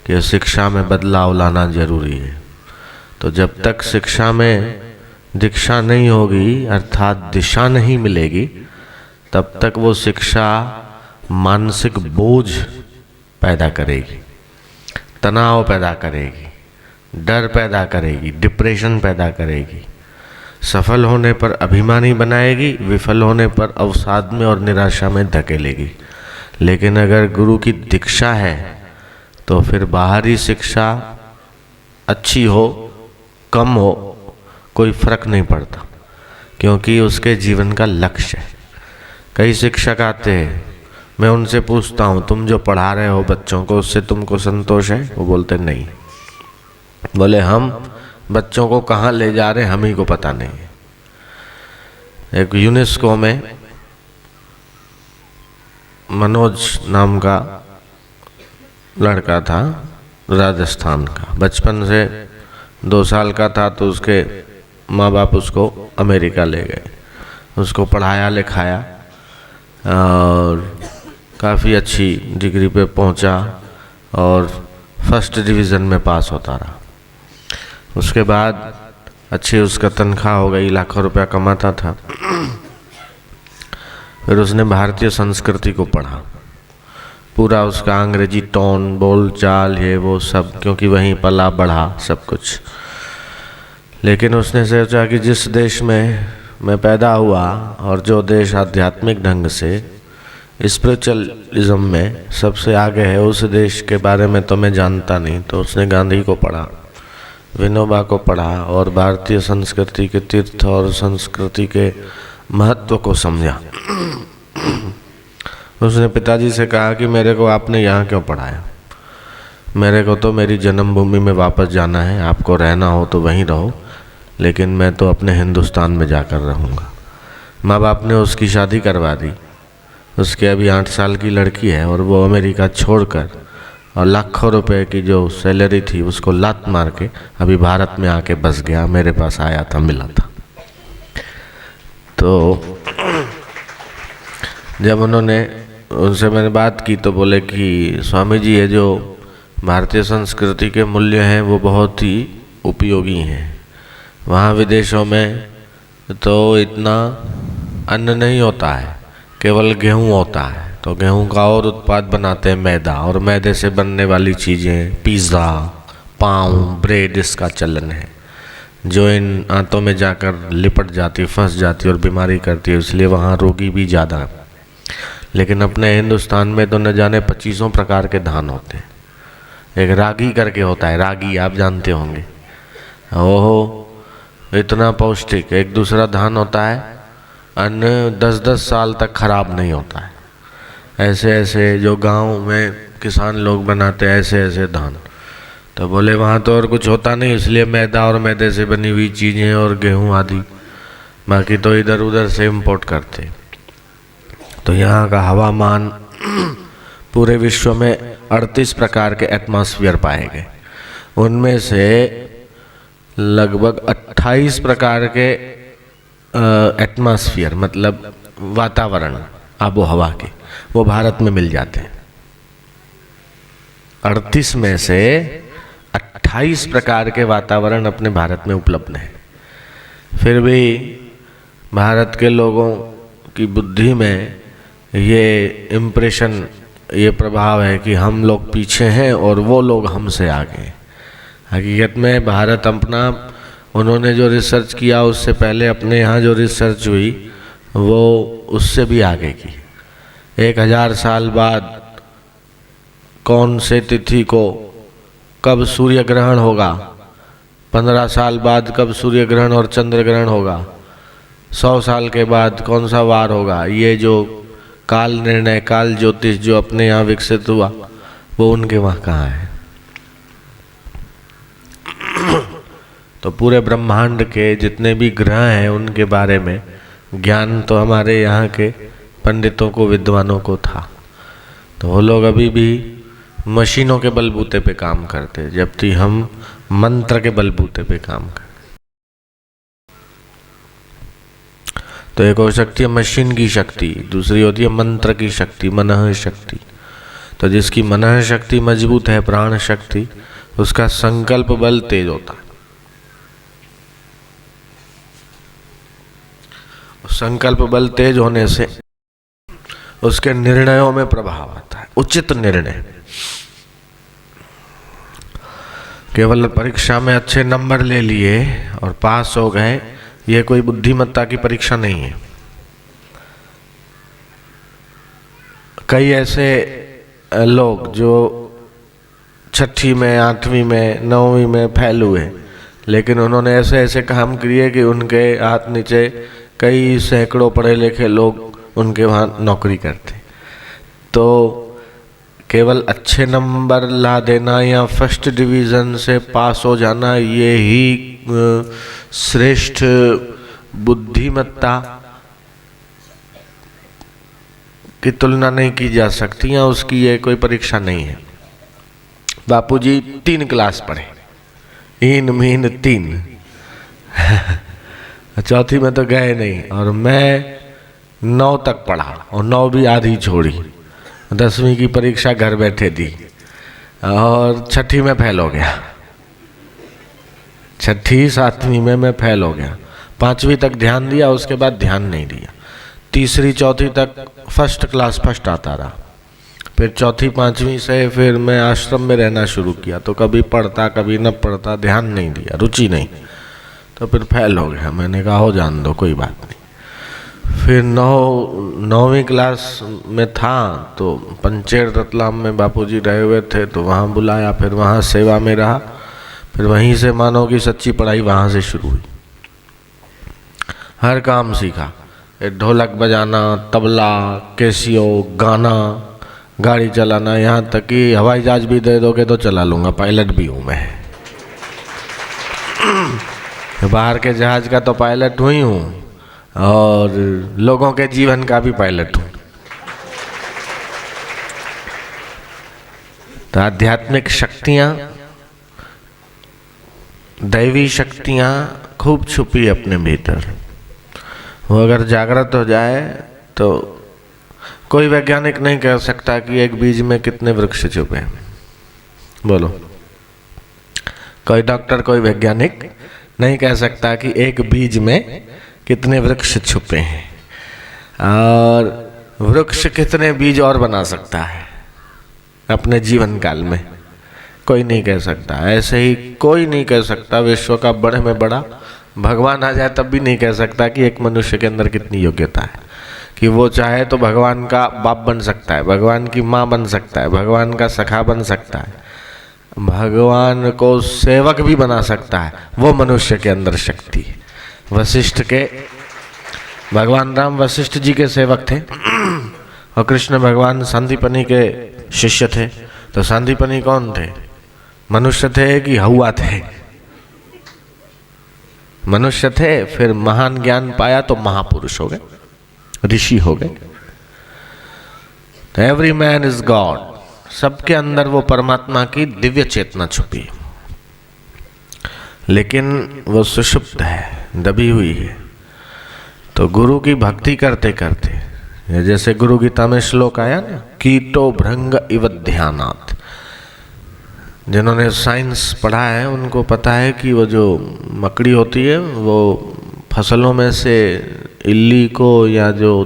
कि शिक्षा में बदलाव लाना जरूरी है। तो जब तक शिक्षा में दीक्षा नहीं होगी अर्थात दिशा नहीं मिलेगी, तब तक वो शिक्षा मानसिक बोझ पैदा करेगी, तनाव पैदा करेगी, डर पैदा करेगी, डिप्रेशन पैदा करेगी, सफल होने पर अभिमानी बनाएगी, विफल होने पर अवसाद में और निराशा में धकेलेगी। लेकिन अगर गुरु की दीक्षा है तो फिर बाहरी शिक्षा अच्छी हो कम हो कोई फर्क नहीं पड़ता, क्योंकि उसके जीवन का लक्ष्य है। कई शिक्षक आते हैं, मैं उनसे पूछता हूँ तुम जो पढ़ा रहे हो बच्चों को उससे तुमको संतोष है? वो बोलते नहीं। बोले हम बच्चों को कहाँ ले जा रहे हम ही को पता नहीं है। एक यूनेस्को में मनोज नाम का लड़का था, राजस्थान का, बचपन से 2 साल का था तो उसके माँ बाप उसको अमेरिका ले गए, उसको पढ़ाया लिखाया और काफ़ी अच्छी डिग्री पे पहुंचा और फर्स्ट डिवीज़न में पास होता रहा। उसके बाद अच्छी उसका तनख्वाह हो गई, लाखों रुपया कमाता था। फिर उसने भारतीय संस्कृति को पढ़ा, पूरा उसका अंग्रेजी टोन बोल चाल ये वो सब, क्योंकि वहीं पला बढ़ा सब कुछ। लेकिन उसने सोचा कि जिस देश में मैं पैदा हुआ और जो देश आध्यात्मिक ढंग से स्पिरिचुअलिज्म में सबसे आगे है, उस देश के बारे में तो मैं जानता नहीं। तो उसने गांधी को पढ़ा, विनोबा को पढ़ा और भारतीय संस्कृति के तीर्थ और संस्कृति के महत्व को समझा। उसने पिताजी से कहा कि मेरे को आपने यहाँ क्यों पढ़ाया, मेरे को तो मेरी जन्मभूमि में वापस जाना है, आपको रहना हो तो वहीं रहो, लेकिन मैं तो अपने हिंदुस्तान में जाकर रहूँगा। माँ बाप ने उसकी शादी करवा दी। उसके अभी 8 साल की लड़की है और वो अमेरिका छोड़कर और लाखों रुपए की जो सैलरी थी उसको लात मार के अभी भारत में आके बस गया। मेरे पास आया था, मिला था। तो जब उन्होंने उनसे मैंने बात की तो बोले कि स्वामी जी ये जो भारतीय संस्कृति के मूल्य हैं वो बहुत ही उपयोगी हैं। वहाँ विदेशों में तो इतना अन्न नहीं होता है, केवल गेहूँ होता है। तो गेहूँ का और उत्पाद बनाते हैं मैदा, और मैदे से बनने वाली चीज़ें पिज़्ज़ा, पाव, ब्रेड, इसका चलन है, जो इन आंतों में जाकर लिपट जाती, फंस जाती और बीमारी करती है, इसलिए वहाँ रोगी भी ज़्यादा। लेकिन अपने हिंदुस्तान में तो न जाने 25 प्रकार के धान होते हैं। एक रागी करके होता है, रागी आप जानते होंगे, ओहो इतना पौष्टिक। एक दूसरा धान होता है, अन्न 10-10 साल तक खराब नहीं होता है। ऐसे ऐसे जो गांव में किसान लोग बनाते हैं ऐसे ऐसे धान। तो बोले वहाँ तो और कुछ होता नहीं, इसलिए मैदा और मैदे से बनी हुई चीज़ें और गेहूँ आदि, बाकी तो इधर उधर से इम्पोर्ट करते। तो यहाँ का हवामान पूरे विश्व में 38 प्रकार के एटमॉस्फेयर पाए गए, उनमें से लगभग 28 प्रकार के एटमॉस्फेयर मतलब वातावरण आबो हवा के वो भारत में मिल जाते हैं। 38 में से 28 प्रकार के वातावरण अपने भारत में उपलब्ध हैं। फिर भी भारत के लोगों की बुद्धि में ये इम्प्रेशन, ये प्रभाव है कि हम लोग पीछे हैं और वो लोग हमसे आगे हैं। हकीकत में भारत अपना, उन्होंने जो रिसर्च किया उससे पहले अपने यहाँ जो रिसर्च हुई वो उससे भी आगे की। 1000 साल बाद कौन से तिथि को कब सूर्य ग्रहण होगा, 15 साल बाद कब सूर्य ग्रहण और चंद्र ग्रहण होगा, 100 साल के बाद कौन सा वार होगा, ये जो काल निर्णय, काल ज्योतिष जो अपने यहाँ विकसित हुआ वो उनके वहाँ कहाँ है। तो पूरे ब्रह्मांड के जितने भी ग्रह हैं उनके बारे में ज्ञान तो हमारे यहाँ के पंडितों को, विद्वानों को था। तो वो लोग अभी भी मशीनों के बलबूते पे काम करते, जबकि हम मंत्र के बलबूते पे काम करते। तो एक हो सकती है मशीन की शक्ति, दूसरी होती है मंत्र की शक्ति, मनः शक्ति। तो जिसकी मन शक्ति मजबूत है, प्राण शक्ति, उसका संकल्प बल तेज होता है। संकल्प बल तेज होने से उसके निर्णयों में प्रभाव आता है, उचित निर्णय। केवल परीक्षा में अच्छे नंबर ले लिए और पास हो गए, यह कोई बुद्धिमत्ता की परीक्षा नहीं है। कई ऐसे लोग जो 6ठी में, 8वीं में, 9वीं में फेल हुए, लेकिन उन्होंने ऐसे ऐसे काम किए कि उनके हाथ नीचे कई सैकड़ों पढ़े लिखे लोग उनके वहाँ नौकरी करते। तो केवल अच्छे नंबर ला देना या फर्स्ट डिवीज़न से पास हो जाना, ये ही श्रेष्ठ बुद्धिमत्ता की तुलना नहीं की जा सकती, या उसकी ये कोई परीक्षा नहीं है। बापूजी 3 क्लास पढ़े, इन मीन 3 चौथी में तो गए नहीं, और मैं 9 तक पढ़ा और 9 भी आधी छोड़ी, 10वीं की परीक्षा घर बैठे दी और 6ठी में फेल हो गया। 6ठी 7वीं में मैं फेल हो गया। 5वीं तक ध्यान दिया, उसके बाद ध्यान नहीं दिया। 3री 4थी तक फर्स्ट क्लास फर्स्ट आता रहा। फिर 4थी 5वीं से फिर मैं आश्रम में रहना शुरू किया, तो कभी पढ़ता कभी न पढ़ता, ध्यान नहीं दिया, रुचि नहीं, तो फिर फेल हो गया। मैंने कहा हो जान दो, कोई बात नहीं। फिर 9वीं क्लास में था तो पंचेर रतलाम में बापूजी रहे हुए थे, तो वहाँ बुलाया, फिर वहाँ सेवा में रहा। फिर वहीं से मानो कि सच्ची पढ़ाई वहाँ से शुरू हुई। हर काम सीखा, ढोलक बजाना, तबला, कैसियो, गाना, गाड़ी चलाना, यहाँ तक कि हवाई जहाज भी दे दोगे तो चला लूँगा, पायलट भी हूँ मैं। बाहर के जहाज का तो पायलट हुई हूँ और लोगों के जीवन का भी पायलट हूँ। तो आध्यात्मिक शक्तियाँ, दैवी शक्तियाँ खूब छुपी अपने भीतर। वो अगर जागृत हो जाए तो कोई वैज्ञानिक नहीं कह सकता कि एक बीज में कितने वृक्ष छुपे हैं। बोलो, कोई डॉक्टर, कोई वैज्ञानिक नहीं कह सकता कि एक बीज में कितने वृक्ष छुपे हैं, और वृक्ष कितने बीज और बना सकता है अपने जीवन काल में, कोई नहीं कह सकता। ऐसे ही कोई नहीं कह सकता विश्व का बड़े में बड़ा भगवान आ जाए तब भी नहीं कह सकता कि एक मनुष्य के अंदर कितनी योग्यता है, कि वो चाहे तो भगवान का बाप बन सकता है, भगवान की माँ बन सकता है, भगवान का सखा बन सकता है, भगवान को सेवक भी बना सकता है। वो मनुष्य के अंदर शक्ति है। वशिष्ठ के, भगवान राम वशिष्ठ जी के सेवक थे और कृष्ण भगवान सांदीपनि के शिष्य थे। तो सांदीपनि कौन थे? मनुष्य थे कि हवा थे? मनुष्य थे, फिर महान ज्ञान पाया तो महापुरुष हो गए, ऋषि हो गए। तो एवरी मैन इज गॉड, सबके अंदर वो परमात्मा की दिव्य चेतना छुपी है, लेकिन वो सुषुप्त है, दबी हुई है। तो गुरु की भक्ति करते करते, जैसे गुरु गीता में श्लोक आया ना, कीटो भृंग इव ध्यानात्। जिन्होंने साइंस पढ़ा है उनको पता है कि वो जो मकड़ी होती है वो फसलों में से इल्ली को, या जो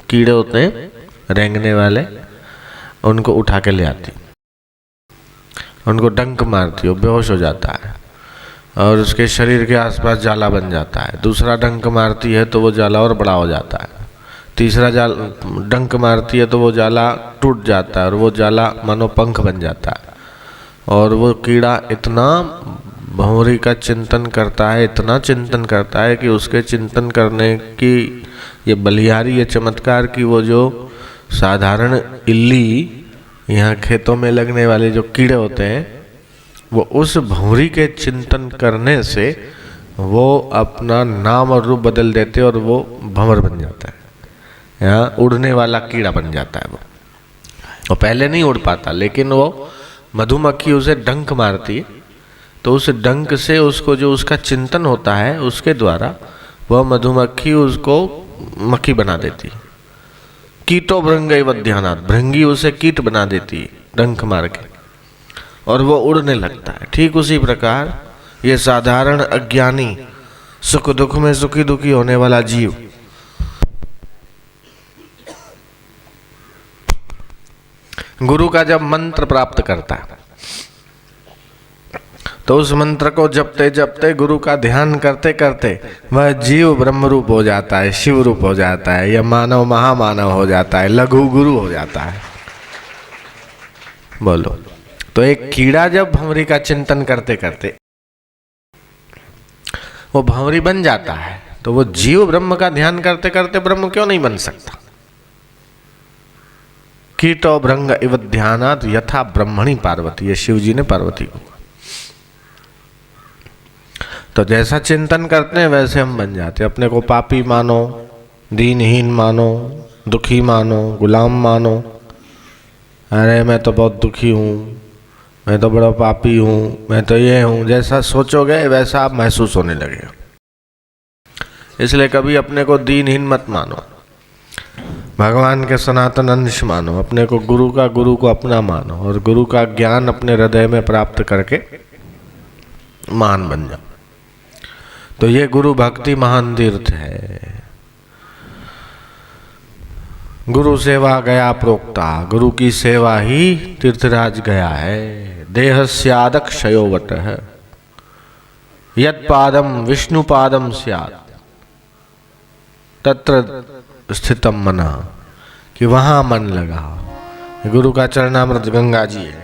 कीड़े होते हैं रेंगने वाले, उनको उठा के ले आती, उनको डंक मारती, वो बेहोश हो जाता है और उसके शरीर के आसपास जाला बन जाता है। दूसरा डंक मारती है तो वो जाला और बड़ा हो जाता है। तीसरा डंक मारती है तो वो जाला टूट जाता है और वो जाला मानो पंख बन जाता है। और वो कीड़ा इतना भंवरी का चिंतन करता है, इतना चिंतन करता है कि उसके चिंतन करने की ये बलिहारी, ये चमत्कार की वो जो साधारण इल्ली, यहाँ खेतों में लगने वाले जो कीड़े होते हैं, वो उस भंवरी के चिंतन करने से वो अपना नाम और रूप बदल देते और वो भंवर बन जाता है, यहाँ उड़ने वाला कीड़ा बन जाता है। वो पहले नहीं उड़ पाता, लेकिन वो मधुमक्खी उसे डंक मारती है तो उस डंक से उसको जो उसका चिंतन होता है उसके द्वारा वह मधुमक्खी उसको मक्खी बना देती है। कीटो भृंग ध्यानात्, भृंगी उसे कीट बना देती है डंक मार के, और वो उड़ने लगता है। ठीक उसी प्रकार ये साधारण अज्ञानी सुख दुख में सुखी दुखी होने वाला जीव गुरु का जब मंत्र प्राप्त करता है तो उस मंत्र को जपते जपते, गुरु का ध्यान करते करते वह जीव ब्रह्म रूप हो जाता है, शिव रूप हो जाता है, या मानव महामानव हो जाता है, लघु गुरु हो जाता है। बोलो, तो एक कीड़ा जब भंवरी का चिंतन करते करते वो भंवरी बन जाता है, तो वो जीव ब्रह्म का ध्यान करते करते ब्रह्म क्यों नहीं बन सकता? कीटो भृंग इव ध्यानात् यथा ब्रह्मणी पार्वती, ये शिव जी ने पार्वती को। तो जैसा चिंतन करते हैं वैसे हम बन जाते हैं। अपने को पापी मानो, दीनहीन मानो, दुखी मानो, गुलाम मानो, अरे मैं तो बहुत दुखी हूँ, मैं तो बड़ा पापी हूँ, मैं तो ये हूँ, जैसा सोचोगे वैसा आप महसूस होने लगेगा। इसलिए कभी अपने को दीनहीन मत मानो, भगवान के सनातन अंश मानो, अपने को गुरु को अपना मानो, और गुरु का ज्ञान अपने हृदय में प्राप्त करके महान बन जाओ। तो ये गुरु भक्ति महान तीर्थ है। गुरु सेवा गया प्रोक्ता, गुरु की सेवा ही तीर्थराज गया है। देहस्यादक्षयो वटः यत्पादम विष्णुपादम स्यात् तत्र स्थितम मना, कि वहां मन लगा। गुरु का चरणामृत गंगा जी है।